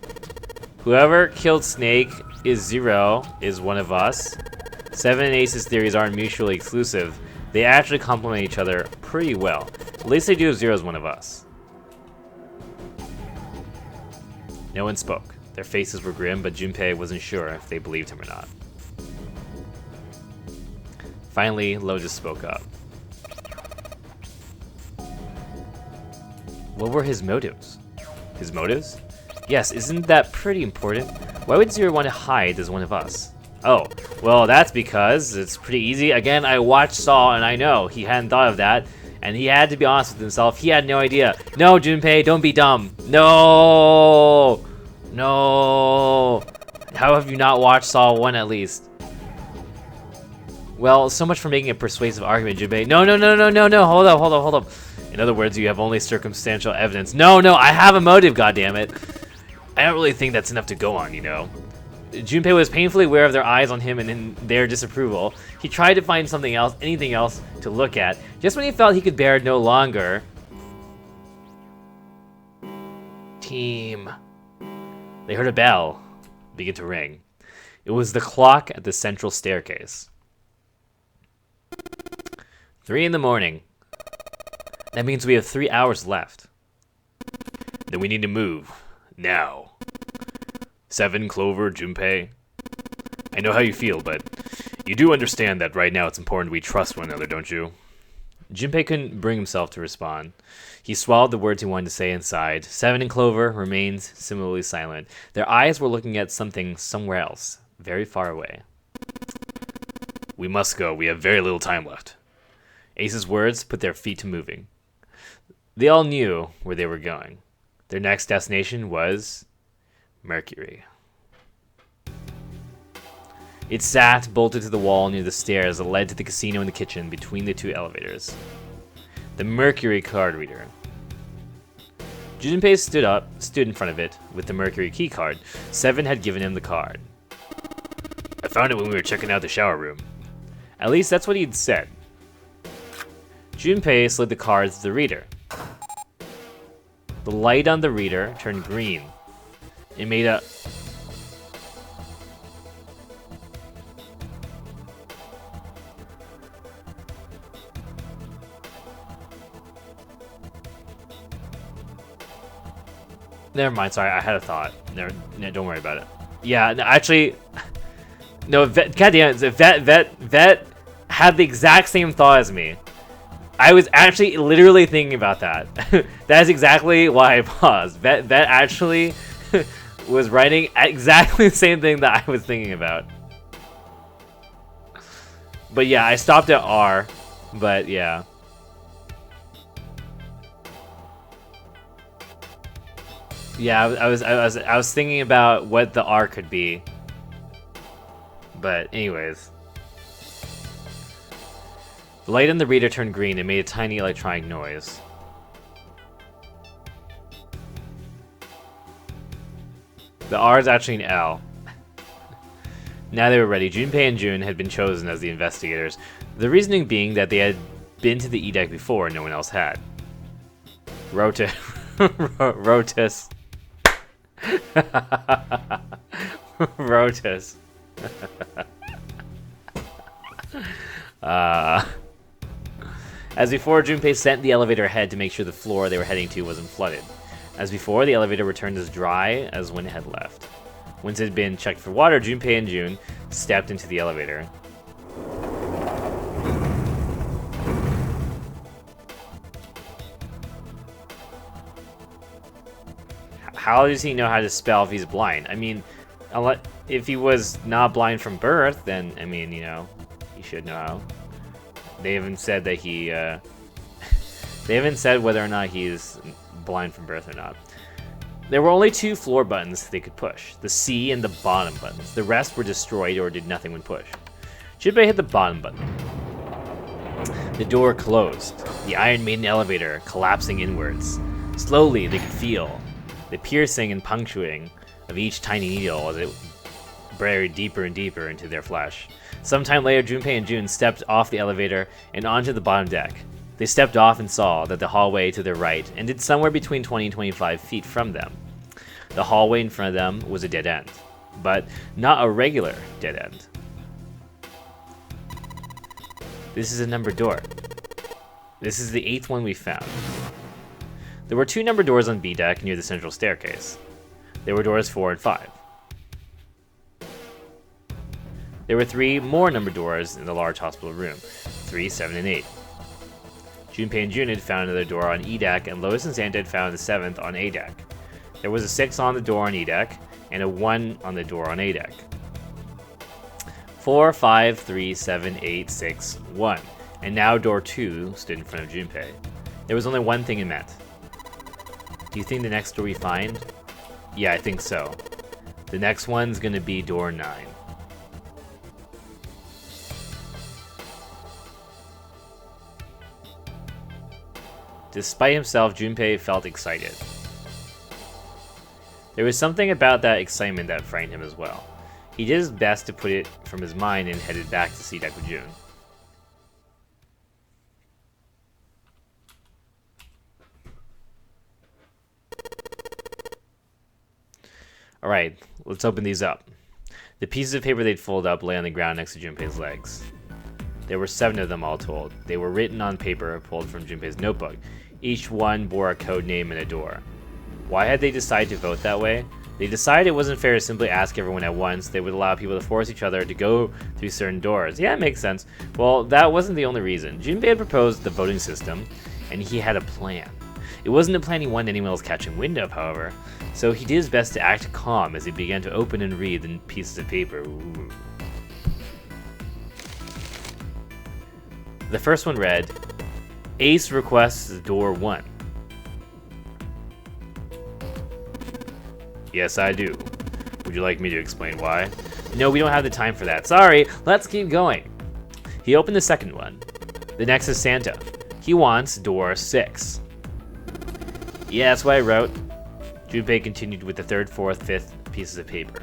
Whoever killed Snake is Zero, is one of us. 7 and Ace's theories aren't mutually exclusive. They actually complement each other pretty well. At least they do if Zero's one of us. No one spoke. Their faces were grim, but Junpei wasn't sure if they believed him or not. Finally, Lotus spoke up. What were his motives? His motives? Yes, isn't that pretty important? Why would Zero want to hide as one of us? Oh, well, that's because it's pretty easy. Again, I watched Saw, and I know he hadn't thought of that, and he had to be honest with himself. He had no idea. No, Junpei, don't be dumb. No! No! How have you not watched Saw 1 at least? Well, so much for making a persuasive argument, Junpei. No, hold up. In other words, you have only circumstantial evidence. No, I have a motive, goddammit. I don't really think that's enough to go on, you know. Junpei was painfully aware of their eyes on him and in their disapproval. He tried to find something else, anything else to look at. Just when he felt he could bear it no longer. Team. They heard a bell begin to ring. It was the clock at the central staircase. 3 in the morning. That means we have 3 hours left. Then we need to move. Now. 7, Clover, Junpei. I know how you feel, but you do understand that right now it's important we trust one another, don't you? Junpei couldn't bring himself to respond. He swallowed the words he wanted to say inside. 7 and Clover remained similarly silent. Their eyes were looking at something somewhere else, very far away. We must go. We have very little time left. Ace's words put their feet to moving. They all knew where they were going. Their next destination was Mercury. It sat bolted to the wall near the stairs that led to the casino and the kitchen between the 2 elevators. The Mercury card reader. Junpei stood in front of it with the Mercury key card. 7 had given him the card. I found it when we were checking out the shower room. At least that's what he'd said. Junpei slid the cards to the reader. The light on the reader turned green. It made a... Never mind, sorry, I had a thought. No, don't worry about it. Yeah, no, actually... No, goddamn, Vet had the exact same thought as me. I was actually literally thinking about that. That is exactly why I paused. Vet actually was writing exactly the same thing that I was thinking about. But yeah, I stopped at R But yeah. Yeah, I was thinking about what the R could be. But anyways. The light on the reader turned green and made a tiny electronic noise. The R is actually an L. Now they were ready. Junpei and Jun had been chosen as the investigators. The reasoning being that they had been to the E-deck before and no one else had. Rotus. Rotus. As before, Junpei sent the elevator ahead to make sure the floor they were heading to wasn't flooded. As before, the elevator returned as dry as when it had left. Once it had been checked for water, Junpei and Jun stepped into the elevator. How does he know how to spell if he's blind? I mean, if he was not blind from birth, then, I mean, you know, he should know how. They haven't said that he, they haven't said whether or not he's blind from birth or not. There were only 2 floor buttons they could push, the C and the bottom buttons. The rest were destroyed or did nothing when pushed. Junpei hit the bottom button. The door closed, the Iron Maiden elevator collapsing inwards. Slowly, they could feel the piercing and puncturing of each tiny needle as it buried deeper and deeper into their flesh. Sometime later, Junpei and Jun stepped off the elevator and onto the bottom deck. They stepped off and saw that the hallway to their right ended somewhere between 20 and 25 feet from them. The hallway in front of them was a dead end, but not a regular dead end. This is a numbered door. This is the 8th one we found. There were 2 numbered doors on B deck near the central staircase. There were doors 4 and 5. There were 3 more numbered doors in the large hospital room, 3, 7, and 8. Junpei and Jun had found another door on E deck, and Lotus and Santa had found the 7th on A deck. There was a 6 on the door on E deck, and a 1 on the door on A deck. 4, 5, 3, 7, 8, 6, 1. And now door 2 stood in front of Junpei. There was only one thing it meant. Do you think the next door we find? Yeah, I think so. The next one's gonna be door 9. Despite himself, Junpei felt excited. There was something about that excitement that frightened him as well. He did his best to put it from his mind and headed back to C deck with Jun. Alright, let's open these up. The pieces of paper they'd fold up lay on the ground next to Junpei's legs. There were 7 of them all told. They were written on paper pulled from Junpei's notebook. Each one bore a code name and a door. Why had they decided to vote that way? They decided it wasn't fair to simply ask everyone at once. They would allow people to force each other to go through certain doors. Yeah, it makes sense. Well, that wasn't the only reason. Junpei had proposed the voting system, and he had a plan. It wasn't a plan he wanted anyone else catching wind of, however, so he did his best to act calm as he began to open and read the pieces of paper. Ooh. The first one read, Ace requests door 1. Yes, I do. Would you like me to explain why? No, we don't have the time for that. Sorry, let's keep going. He opened the second one. The next is Santa. He wants door 6. Yeah, that's what I wrote. Junpei continued with the 3rd, 4th, 5th pieces of paper.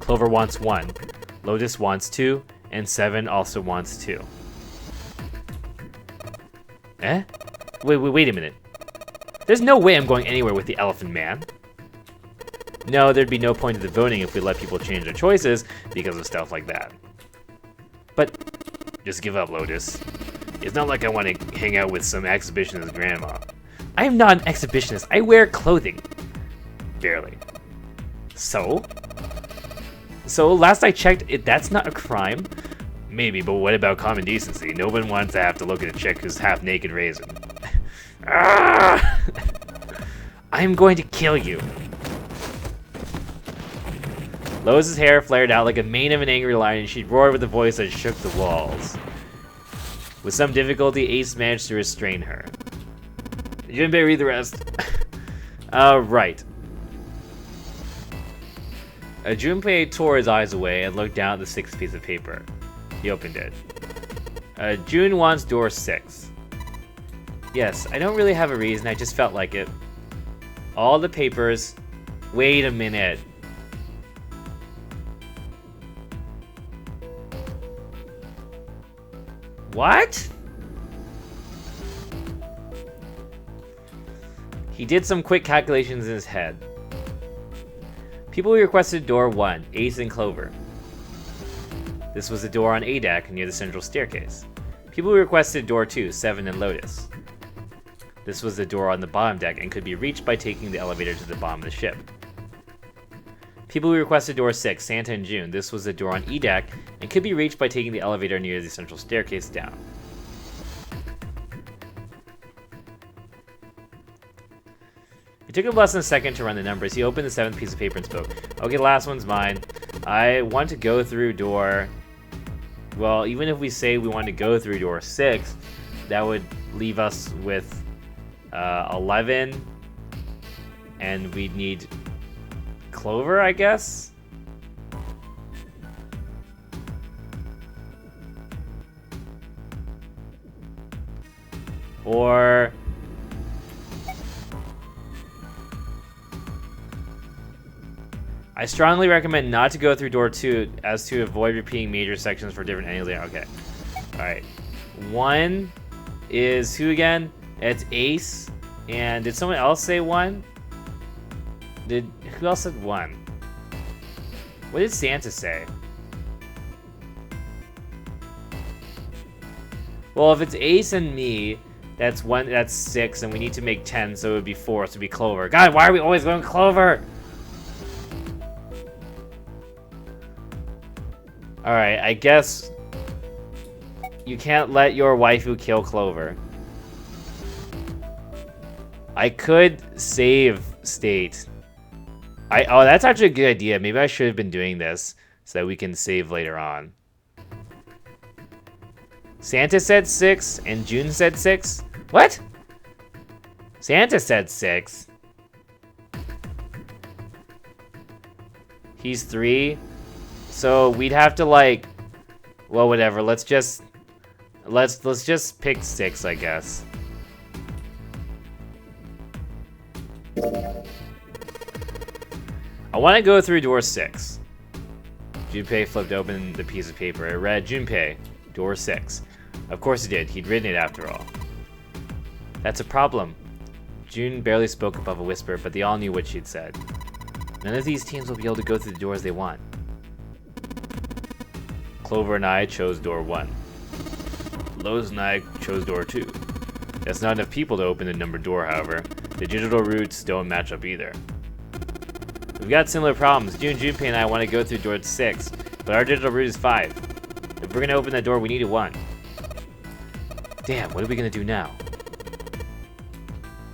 Clover wants 1. Lotus wants 2. And 7 also wants 2. Eh? Wait a minute. There's no way I'm going anywhere with the Elephant Man. No, there'd be no point to the voting if we let people change their choices because of stuff like that. But just give up, Lotus. It's not like I want to hang out with some exhibitionist grandma. I am not an exhibitionist. I wear clothing. Barely. So last I checked, that's not a crime. Maybe, but what about common decency? No one wants to have to look at a chick who's half naked raisin. I'm going to kill you. Lois's hair flared out like a mane of an angry lion, and she roared with a voice that shook the walls. With some difficulty, Ace managed to restrain her. Junpei, read the rest. Right. Junpei tore his eyes away and looked down at the sixth piece of paper. He opened it. June wants door 6. Yes, I don't really have a reason, I just felt like it. All the papers... Wait a minute. What? He did some quick calculations in his head. People requested door 1, Ace and Clover. This was the door on A deck near the central staircase. People requested door 2, Seven and Lotus. This was the door on the bottom deck and could be reached by taking the elevator to the bottom of the ship. People requested door 6, Santa and June. This was the door on E deck and could be reached by taking the elevator near the central staircase down. It took him less than a second to run the numbers. He opened the 7th piece of paper and spoke. Okay, the last one's mine. I want to go through door... Well, even if we say we want to go through door 6, that would leave us with 11. And we'd need Clover, I guess? Or... I strongly recommend not to go through door 2 as to avoid repeating major sections for different angles. Okay. Alright. 1 is who again? It's Ace. And did someone else say 1? Who else said 1? What did Santa say? Well, if it's Ace and me, that's 6, and we need to make 10, so it would be 4, so it would be Clover. God, why are we always going Clover? Alright, I guess you can't let your waifu kill Clover. I could save state. Oh, that's actually a good idea. Maybe I should have been doing this so that we can save later on. Santa said 6 and June said 6? What? Santa said 6. He's 3. So we'd have to like, well, whatever. Let's just pick 6, I guess. I want to go through door 6. Junpei flipped open the piece of paper. It read, Junpei, door 6. Of course it did. He'd written it after all. That's a problem. June barely spoke above a whisper, but they all knew what she'd said. None of these teams will be able to go through the doors they want. Clover and I chose door 1. Lowe's and I chose door 2. That's not enough people to open the numbered door, however. The digital routes don't match up either. We've got similar problems. June, Junpei, and I want to go through door 6, but our digital route is 5. If we're going to open that door, we need a 1. Damn, what are we going to do now?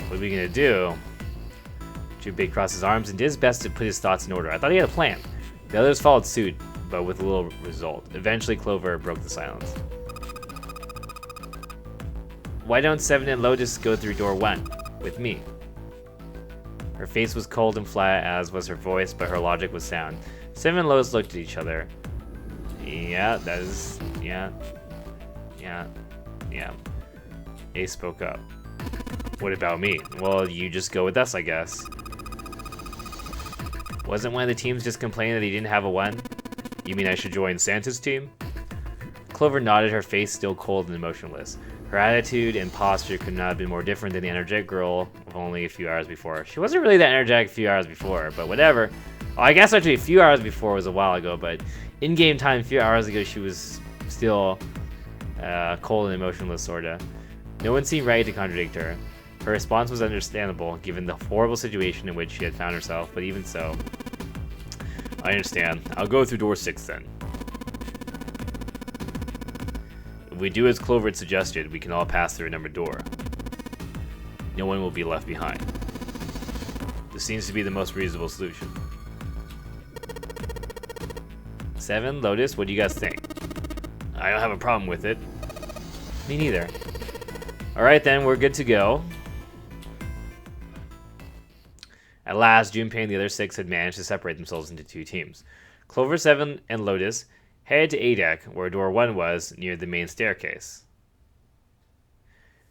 What are we going to do? Junpei crossed his arms and did his best to put his thoughts in order. I thought he had a plan. The others followed suit, but with little result. Eventually, Clover broke the silence. Why don't Seven and Lotus go through door 1 with me? Her face was cold and flat, as was her voice, but her logic was sound. Seven and Lotus looked at each other. Yeah. Ace spoke up. What about me? Well, you just go with us, I guess. Wasn't one of the teams just complaining that he didn't have a 1? You mean I should join Santa's team? Clover nodded, her face still cold and emotionless. Her attitude and posture could not have been more different than the energetic girl of only a few hours before. She wasn't really that energetic a few hours before, but whatever. Well, I guess actually a few hours before was a while ago, but in-game time, a few hours ago, she was still cold and emotionless, sorta. No one seemed ready to contradict her. Her response was understandable, given the horrible situation in which she had found herself, but even so... I understand. I'll go through door 6 then. If we do as Clover had suggested, we can all pass through a numbered door. No one will be left behind. This seems to be the most reasonable solution. 7, Lotus, what do you guys think? I don't have a problem with it. Me neither. Alright then, we're good to go. At last, Junpei and the other 6 had managed to separate themselves into 2 teams. Clover 7 and Lotus headed to A deck, where door 1 was, near the main staircase.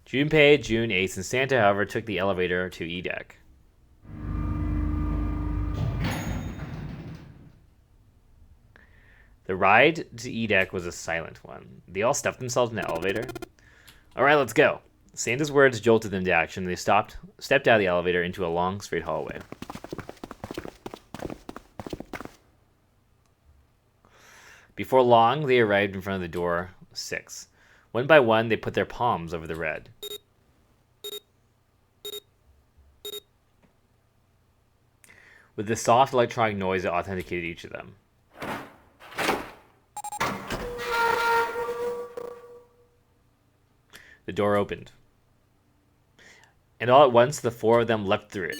Junpei, June, Ace, and Santa, however, took the elevator to E deck. The ride to E deck was a silent one. They all stuffed themselves in the elevator. Alright, let's go. Santa's words jolted them to action, and they stepped out of the elevator into a long, straight hallway. Before long, they arrived in front of the door 6. One by one, they put their palms over the red. With the soft electronic noise that authenticated each of them. The door opened. And all at once, the 4 of them leapt through it.